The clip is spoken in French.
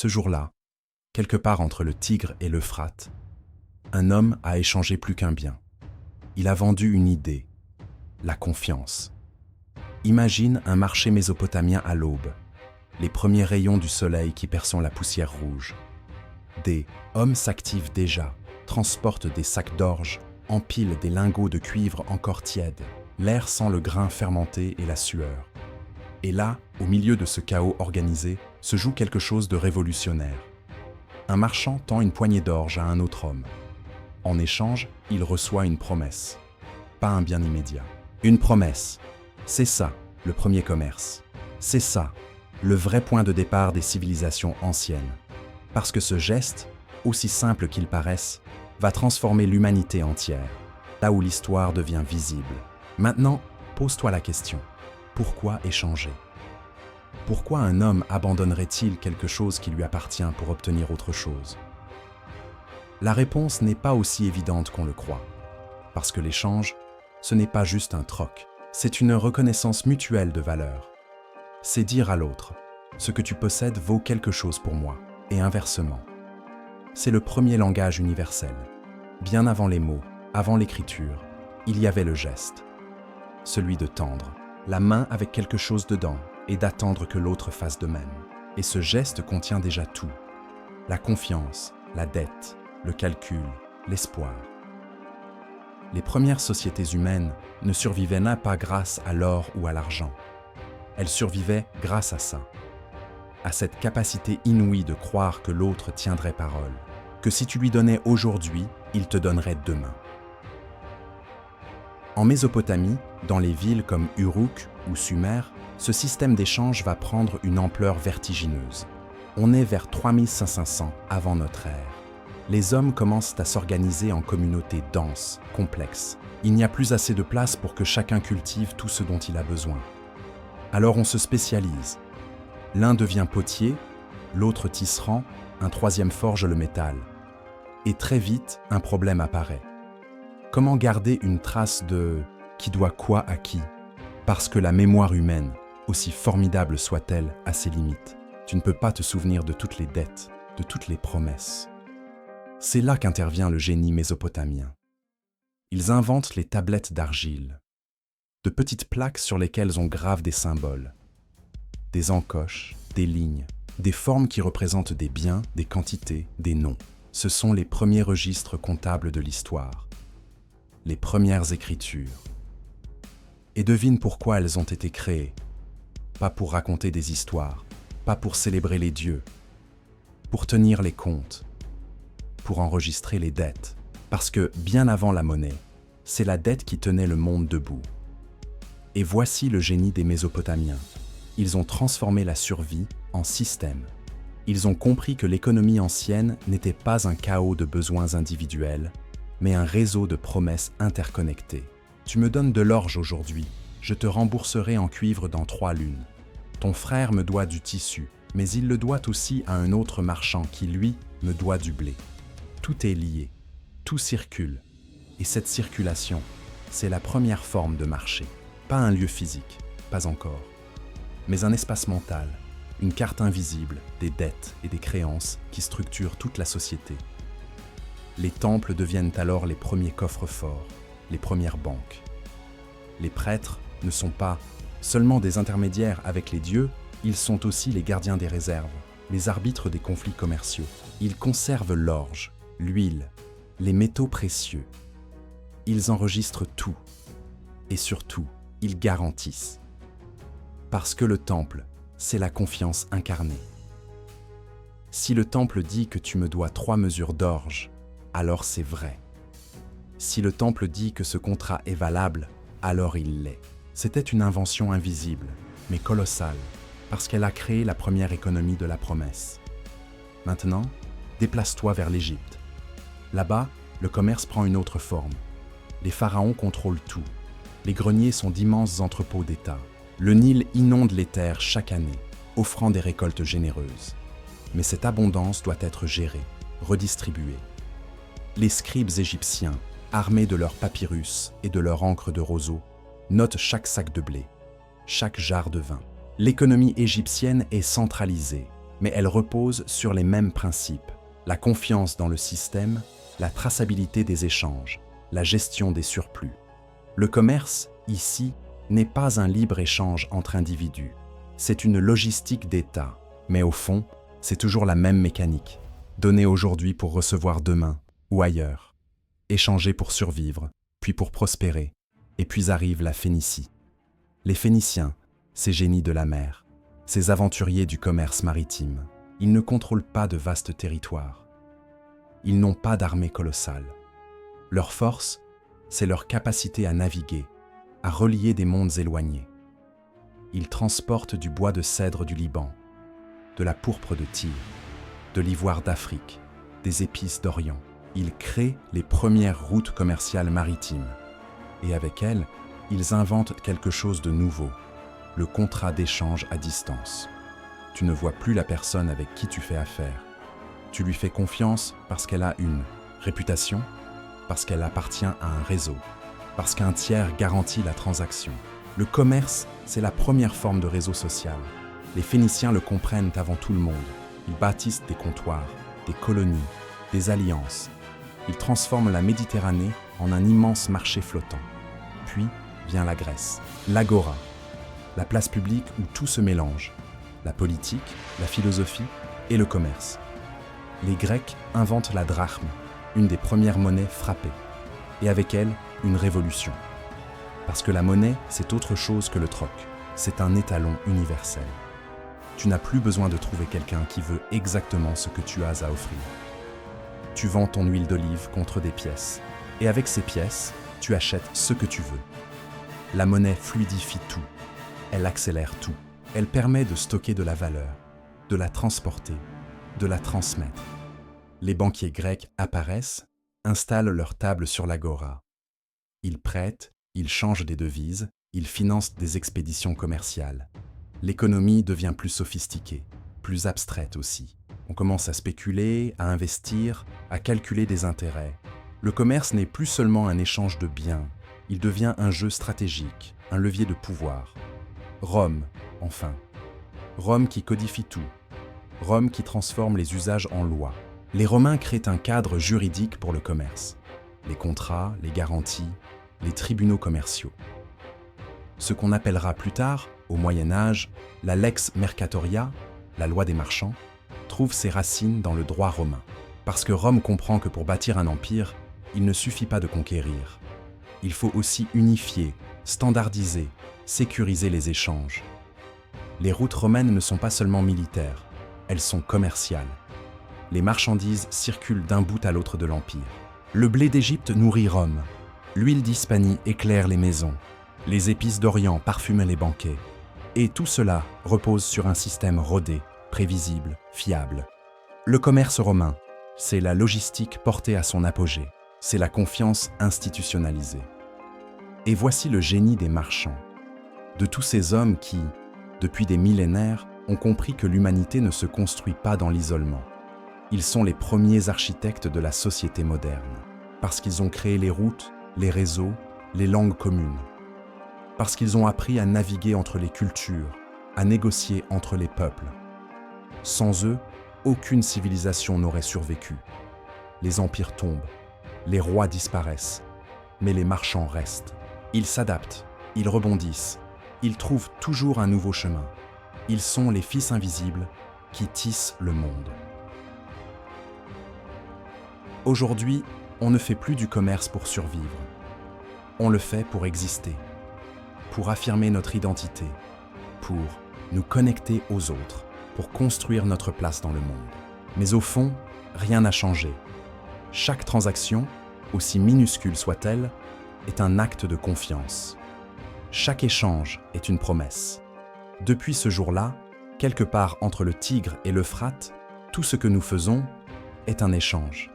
Ce jour-là, quelque part entre le Tigre et l'Euphrate, un homme a échangé plus qu'un bien. Il a vendu une idée, la confiance. Imagine un marché mésopotamien à l'aube, les premiers rayons du soleil qui perçant la poussière rouge. Des hommes s'activent déjà, transportent des sacs d'orge, empilent des lingots de cuivre encore tièdes. L'air sent le grain fermenté et la sueur. Et là, au milieu de ce chaos organisé, se joue quelque chose de révolutionnaire. Un marchand tend une poignée d'orge à un autre homme. En échange, il reçoit une promesse. Pas un bien immédiat. Une promesse. C'est ça, le premier commerce. C'est ça, le vrai point de départ des civilisations anciennes. Parce que ce geste, aussi simple qu'il paraisse, va transformer l'humanité entière, là où l'histoire devient visible. Maintenant, pose-toi la question. Pourquoi échanger? Pourquoi un homme abandonnerait-il quelque chose qui lui appartient pour obtenir autre chose? La réponse n'est pas aussi évidente qu'on le croit. Parce que l'échange, ce n'est pas juste un troc. C'est une reconnaissance mutuelle de valeur. C'est dire à l'autre, ce que tu possèdes vaut quelque chose pour moi, et inversement. C'est le premier langage universel. Bien avant les mots, avant l'écriture, il y avait le geste. Celui de tendre, la main avec quelque chose dedans, et d'attendre que l'autre fasse de même. Et ce geste contient déjà tout. La confiance, la dette, le calcul, l'espoir. Les premières sociétés humaines ne survivaient pas grâce à l'or ou à l'argent. Elles survivaient grâce à ça. À cette capacité inouïe de croire que l'autre tiendrait parole, que si tu lui donnais aujourd'hui, il te donnerait demain. En Mésopotamie, dans les villes comme Uruk ou Sumer, ce système d'échange va prendre une ampleur vertigineuse. On est vers 3500 avant notre ère. Les hommes commencent à s'organiser en communautés denses, complexes. Il n'y a plus assez de place pour que chacun cultive tout ce dont il a besoin. Alors on se spécialise. L'un devient potier, l'autre tisserand, un troisième forge le métal. Et très vite, un problème apparaît. Comment garder une trace de qui doit quoi à qui? Parce que la mémoire humaine, aussi formidable soit-elle, a ses limites. Tu ne peux pas te souvenir de toutes les dettes, de toutes les promesses. C'est là qu'intervient le génie mésopotamien. Ils inventent les tablettes d'argile, de petites plaques sur lesquelles on grave des symboles, des encoches, des lignes, des formes qui représentent des biens, des quantités, des noms. Ce sont les premiers registres comptables de l'histoire, les premières écritures. Et devine pourquoi elles ont été créées. Pas pour raconter des histoires, pas pour célébrer les dieux, pour tenir les comptes, pour enregistrer les dettes. Parce que, bien avant la monnaie, c'est la dette qui tenait le monde debout. Et voici le génie des Mésopotamiens. Ils ont transformé la survie en système. Ils ont compris que l'économie ancienne n'était pas un chaos de besoins individuels, mais un réseau de promesses interconnectées. Tu me donnes de l'orge aujourd'hui, je te rembourserai en cuivre dans 3 lunes. Ton frère me doit du tissu, mais il le doit aussi à un autre marchand qui, lui, me doit du blé. Tout est lié, tout circule. Et cette circulation, c'est la première forme de marché. Pas un lieu physique, pas encore, mais un espace mental, une carte invisible des dettes et des créances qui structurent toute la société. Les temples deviennent alors les premiers coffres-forts, les premières banques. Les prêtres ne sont pas seulement des intermédiaires avec les dieux, ils sont aussi les gardiens des réserves, les arbitres des conflits commerciaux. Ils conservent l'orge, l'huile, les métaux précieux. Ils enregistrent tout. Et surtout, ils garantissent. Parce que le temple, c'est la confiance incarnée. Si le temple dit que tu me dois 3 mesures d'orge, alors c'est vrai. Si le temple dit que ce contrat est valable, alors il l'est. C'était une invention invisible, mais colossale, parce qu'elle a créé la première économie de la promesse. Maintenant, déplace-toi vers l'Égypte. Là-bas, le commerce prend une autre forme. Les pharaons contrôlent tout. Les greniers sont d'immenses entrepôts d'État. Le Nil inonde les terres chaque année, offrant des récoltes généreuses. Mais cette abondance doit être gérée, redistribuée. Les scribes égyptiens, armés de leurs papyrus et de leur encre de roseau, notent chaque sac de blé, chaque jarre de vin. L'économie égyptienne est centralisée. mais elle repose sur les mêmes principes: la confiance dans le système, la traçabilité des échanges, la gestion des surplus. Le commerce, ici, n'est pas un libre-échange entre individus, c'est une logistique d'État, mais au fond, c'est toujours la même mécanique. Donner aujourd'hui pour recevoir demain, ou ailleurs. Échanger pour survivre, puis pour prospérer, et puis arrive la Phénicie. Les Phéniciens, ces génies de la mer, ces aventuriers du commerce maritime, ils ne contrôlent pas de vastes territoires. Ils n'ont pas d'armée colossale. Leur force, c'est leur capacité à naviguer, à relier des mondes éloignés. Ils transportent du bois de cèdre du Liban, de la pourpre de Tyr, de l'ivoire d'Afrique, des épices d'Orient. Ils créent les premières routes commerciales maritimes. Et avec elles, ils inventent quelque chose de nouveau, le contrat d'échange à distance. Tu ne vois plus la personne avec qui tu fais affaire. Tu lui fais confiance parce qu'elle a une réputation, parce qu'elle appartient à un réseau, parce qu'un tiers garantit la transaction. Le commerce, c'est la première forme de réseau social. Les Phéniciens le comprennent avant tout le monde. Ils bâtissent des comptoirs, des colonies, des alliances. Ils transforment la Méditerranée en un immense marché flottant. Puis vient la Grèce, l'agora, la place publique où tout se mélange, la politique, la philosophie et le commerce. Les Grecs inventent la drachme, une des premières monnaies frappées, et avec elle, une révolution. Parce que la monnaie, c'est autre chose que le troc, c'est un étalon universel. Tu n'as plus besoin de trouver quelqu'un qui veut exactement ce que tu as à offrir. Tu vends ton huile d'olive contre des pièces, et avec ces pièces, tu achètes ce que tu veux. La monnaie fluidifie tout, elle accélère tout, elle permet de stocker de la valeur, de la transporter, de la transmettre. Les banquiers grecs apparaissent, installent leur table sur l'agora. Ils prêtent, ils changent des devises, ils financent des expéditions commerciales. L'économie devient plus sophistiquée, plus abstraite aussi. On commence à spéculer, à investir, à calculer des intérêts. Le commerce n'est plus seulement un échange de biens, il devient un jeu stratégique, un levier de pouvoir. Rome, enfin. Rome qui codifie tout. Rome qui transforme les usages en lois. Les Romains créent un cadre juridique pour le commerce. Les contrats, les garanties, les tribunaux commerciaux. Ce qu'on appellera plus tard, au Moyen-Âge, la lex mercatoria, la loi des marchands, trouve ses racines dans le droit romain. Parce que Rome comprend que pour bâtir un empire, il ne suffit pas de conquérir. Il faut aussi unifier, standardiser, sécuriser les échanges. Les routes romaines ne sont pas seulement militaires, elles sont commerciales. Les marchandises circulent d'un bout à l'autre de l'empire. Le blé d'Égypte nourrit Rome. L'huile d'Hispanie éclaire les maisons. Les épices d'Orient parfument les banquets. Et tout cela repose sur un système rodé, prévisible, fiable. Le commerce romain, c'est la logistique portée à son apogée. C'est la confiance institutionnalisée. Et voici le génie des marchands. De tous ces hommes qui, depuis des millénaires, ont compris que l'humanité ne se construit pas dans l'isolement. Ils sont les premiers architectes de la société moderne, parce qu'ils ont créé les routes, les réseaux, les langues communes. Parce qu'ils ont appris à naviguer entre les cultures, à négocier entre les peuples. Sans eux, aucune civilisation n'aurait survécu. Les empires tombent, les rois disparaissent, mais les marchands restent. Ils s'adaptent, ils rebondissent, ils trouvent toujours un nouveau chemin. Ils sont les fils invisibles qui tissent le monde. Aujourd'hui, on ne fait plus du commerce pour survivre. On le fait pour exister, pour affirmer notre identité, pour nous connecter aux autres, pour construire notre place dans le monde. Mais au fond, rien n'a changé. Chaque transaction, aussi minuscule soit-elle, est un acte de confiance. Chaque échange est une promesse. Depuis ce jour-là, quelque part entre le Tigre et l'Euphrate, tout ce que nous faisons est un échange.